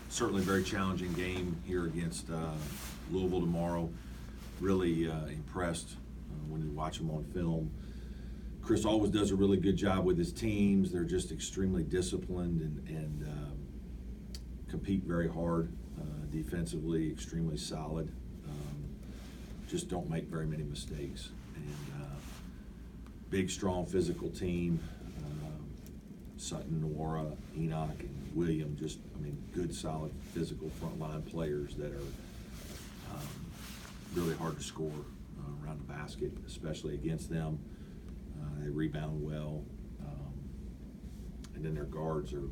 Certainly a very challenging game here against Louisville tomorrow. Really impressed when you watch them on film. Chris always does a really good job with his teams. They're just extremely disciplined and compete very hard defensively, extremely solid. Just don't make very many mistakes. And big, strong, physical team. Sutton, Nora, Enoch, and William, just, good, solid, physical frontline players that are really hard to score around the basket, especially against them. They rebound well. And then their guards are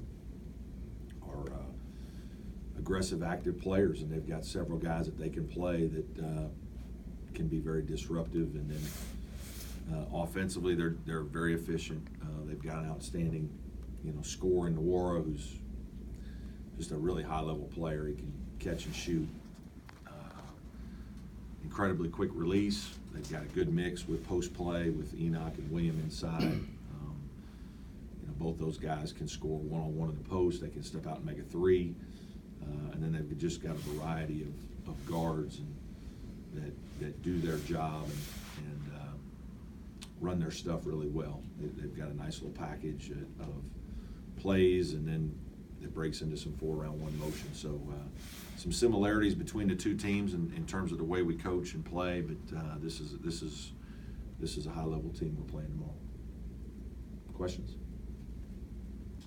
aggressive, active players, and they've got several guys that they can play that can be very disruptive. And then offensively, they're very efficient. They've got an outstanding scorer in Nwora, who's just a really high-level player. He can catch and shoot. Incredibly quick release. They've got a good mix with post play with Enoch and William inside. Both those guys can score one-on-one in the post. They can step out and make a three. And then they've just got a variety of guards that do their job and run their stuff really well. They've got a nice little package of plays, and then it breaks into some 4-round-1 motion. So some similarities between the two teams in terms of the way we coach and play, but this is a high-level team we're playing tomorrow. Questions?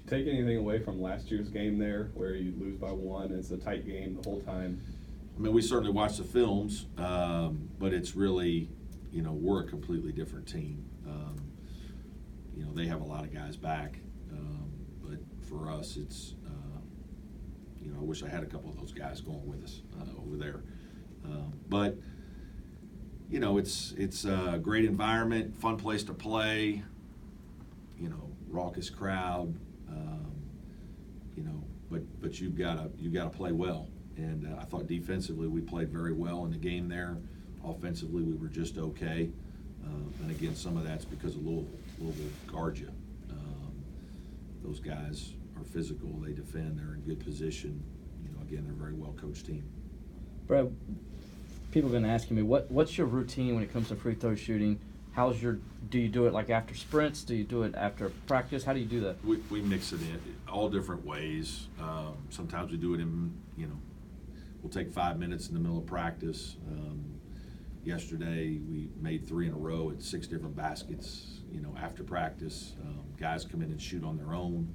Take anything away from last year's game there, where you lose by one? It's a tight game the whole time. We certainly watch the films, but it's really, we're a completely different team. They have a lot of guys back, but for us, it's, I wish I had a couple of those guys going with us over there. But it's a great environment, fun place to play, raucous crowd, but you've got to play well. And I thought defensively we played very well in the game there. Offensively we were just okay. And again, some of that's because of Louisville. Louisville guards you. Those guys are physical. They defend. They're in good position. Again, they're a very well coached team. Brad, people are going to ask me, what's your routine when it comes to free throw shooting? Do you do it like after sprints? Do you do it after practice? How do you do that? We mix it in all different ways. Sometimes we do it in, we'll take 5 minutes in the middle of practice. Yesterday we made 3 in a row at 6 different baskets, after practice. Guys come in and shoot on their own.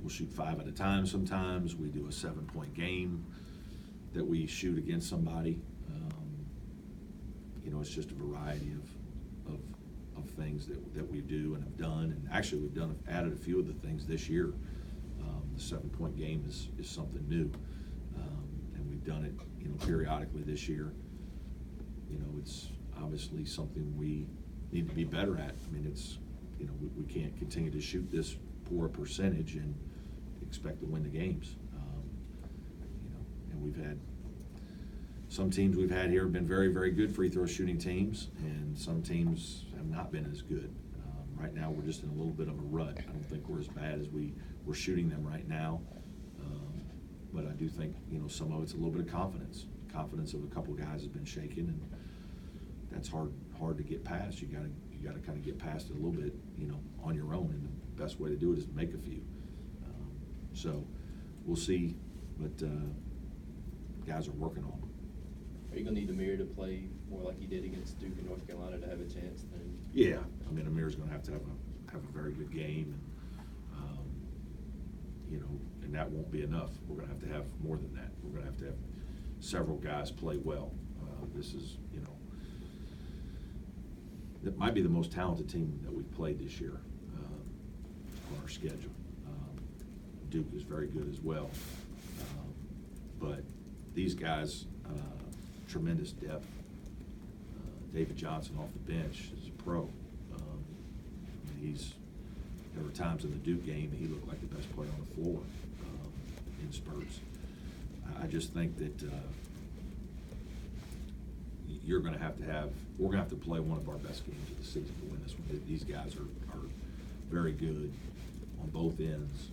We'll shoot 5 at a time sometimes. We do a 7-point game that we shoot against somebody. It's just a variety of things that we do and have done. And actually we've added a few of the things this year. The 7-point game is something new. And we've done it, periodically this year. It's obviously something we need to be better at. It's, we can't continue to shoot this poor percentage and expect to win the games. And we've had some teams we've had here have been very, very good free throw shooting teams, and some teams have not been as good. Right now we're just in a little bit of a rut. I don't think we're as bad as we're shooting them right now. But I do think, some of it's a little bit of confidence. Confidence of a couple guys has been shaken, and that's hard to get past. You gotta kind of get past it a little bit, on your own, and the best way to do it is to make a few. So we'll see, but guys are working on it. Are you going to need Amir to play more like he did against Duke and North Carolina to have a chance? Yeah, Amir's going to have a very good game, and and that won't be enough. We're going to have more than that. We're going to have several guys play well. This is, it might be the most talented team that we've played this year on our schedule. Duke is very good as well, but these guys, tremendous depth. David Johnson off the bench is a pro. There were times in the Duke game that he looked like the best player on the floor in spurts. I just think that we're going to have to play one of our best games of the season to win this one. These guys are very good on both ends.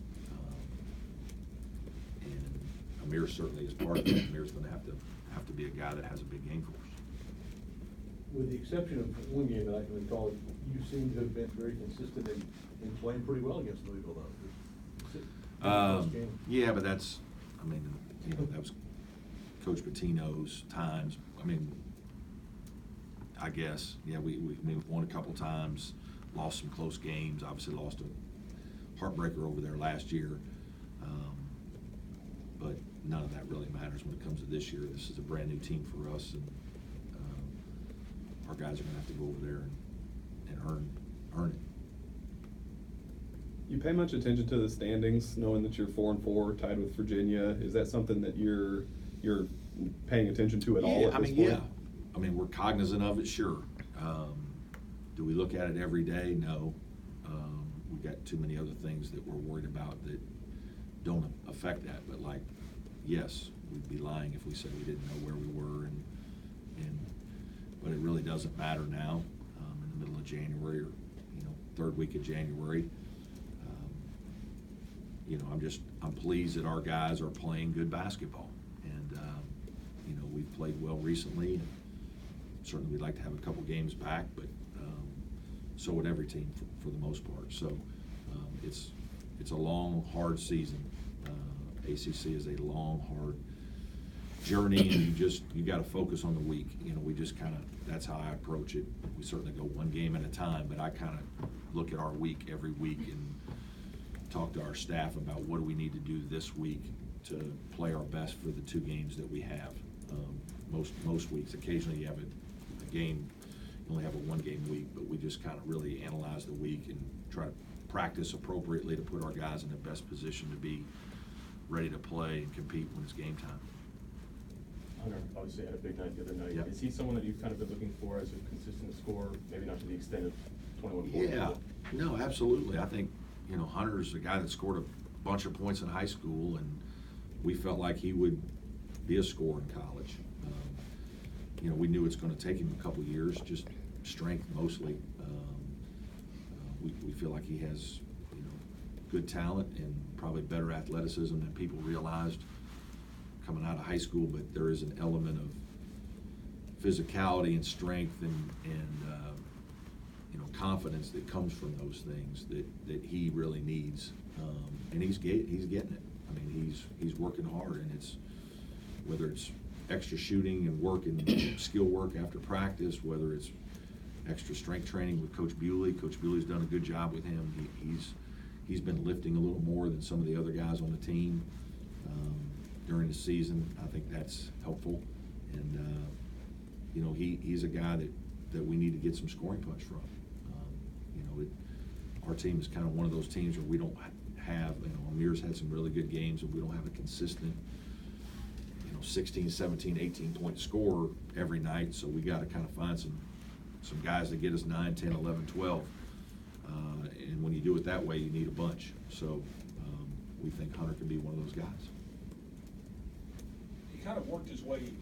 And Amir certainly is part of that. Amir's gonna have to be a guy that has a big game for us. With the exception of one game that I can recall, you seem to have been very consistent in playing pretty well against Louisville, though. Yeah, but that's, I mean, you know, that was Coach Pitino's times. I mean, I guess, yeah, we won a couple times, lost some close games, obviously lost a heartbreaker over there last year. But none of that really matters when it comes to this year. This is a brand new team for us, and our guys are gonna have to go over there and earn it. You pay much attention to the standings, knowing that you're 4-4, tied with Virginia. Is that something that you're paying attention to at all at this point? Yeah. I mean, we're cognizant of it, sure. Do we look at it every day? No. We've got too many other things that we're worried about that don't affect that. But like, yes, we'd be lying if we said we didn't know where we were, but it really doesn't matter now. In the middle of January, or third week of January. I'm pleased that our guys are playing good basketball, and we've played well recently. And certainly, we'd like to have a couple games back, but so would every team for the most part. So it's a long, hard season. ACC is a long, hard journey, and you got to focus on the week. We just that's how I approach it. We certainly go one game at a time, but I kind of look at our week every week and talk to our staff about what do we need to do this week to play our best for the two games that we have. Most weeks, occasionally you have a game, you only have a one-game week, but we just kind of really analyze the week and try to practice appropriately to put our guys in the best position to be ready to play and compete when it's game time. Hunter obviously had a big night the other night. Yep. Is he someone that you've kind of been looking for as a consistent scorer, maybe not to the extent of 21 points? Yeah, no, absolutely. I think, Hunter's a guy that scored a bunch of points in high school, and we felt like he would be a scorer in college. We knew it's going to take him a couple years, just strength mostly. We feel like he has, good talent and probably better athleticism than people realized coming out of high school, but there is an element of physicality and strength and confidence that comes from those things that he really needs, and he's getting it. I mean, he's working hard, and it's whether it's extra shooting and work and skill work after practice, whether it's extra strength training with Coach Bewley. Coach Bewley's done a good job with him. He's been lifting a little more than some of the other guys on the team during the season. I think that's helpful, and he's a guy that we need to get some scoring punch from. Our team is kind of one of those teams where we don't have, Amir's had some really good games, and we don't have a consistent, 16, 17, 18-point scorer every night. So we got to kind of find some guys that get us 9, 10, 11, 12. And when you do it that way, you need a bunch. So we think Hunter can be one of those guys. He kind of worked his way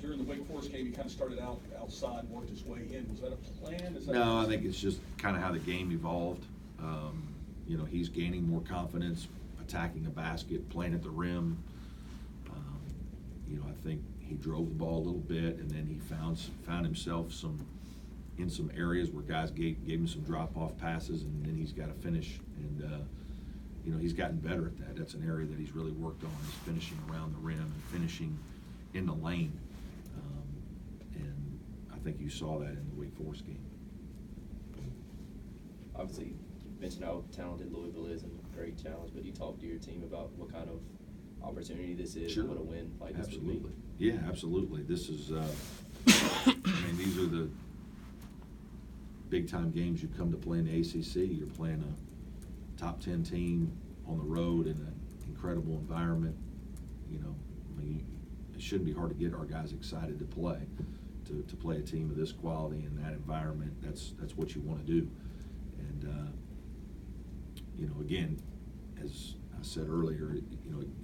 during the Wake Forest game. He kind of started out outside, worked his way in. Was that a plan? No, I think it's just kind of how the game evolved. He's gaining more confidence, attacking the basket, playing at the rim. I think he drove the ball a little bit, and then he found himself in some areas where guys gave him some drop-off passes, and then he's got to finish. And he's gotten better at that. That's an area that he's really worked on, is finishing around the rim and finishing in the lane. And I think you saw that in the Wake Forest game. Obviously, you mentioned how talented Louisville is and a great challenge, but you talked to your team about what kind of opportunity this is, Sure. and what a win like this would be. Absolutely. Yeah, absolutely. This is, these are the big-time games you come to play in the ACC. You're playing a top 10 team on the road in an incredible environment. It shouldn't be hard to get our guys excited to play a team of this quality in that environment. That's what you want to do. And, again, as I said earlier,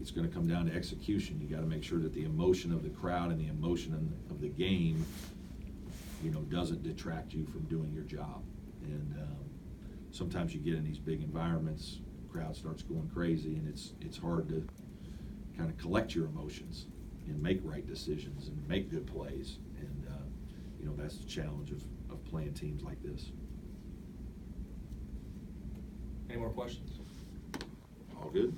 it's going to come down to execution. You got to make sure that the emotion of the crowd and the emotion of the game, doesn't detract you from doing your job. And sometimes you get in these big environments, crowd starts going crazy, and it's hard to kind of collect your emotions and make right decisions and make good plays. And, you know, that's the challenge of playing teams like this. Any more questions? All good?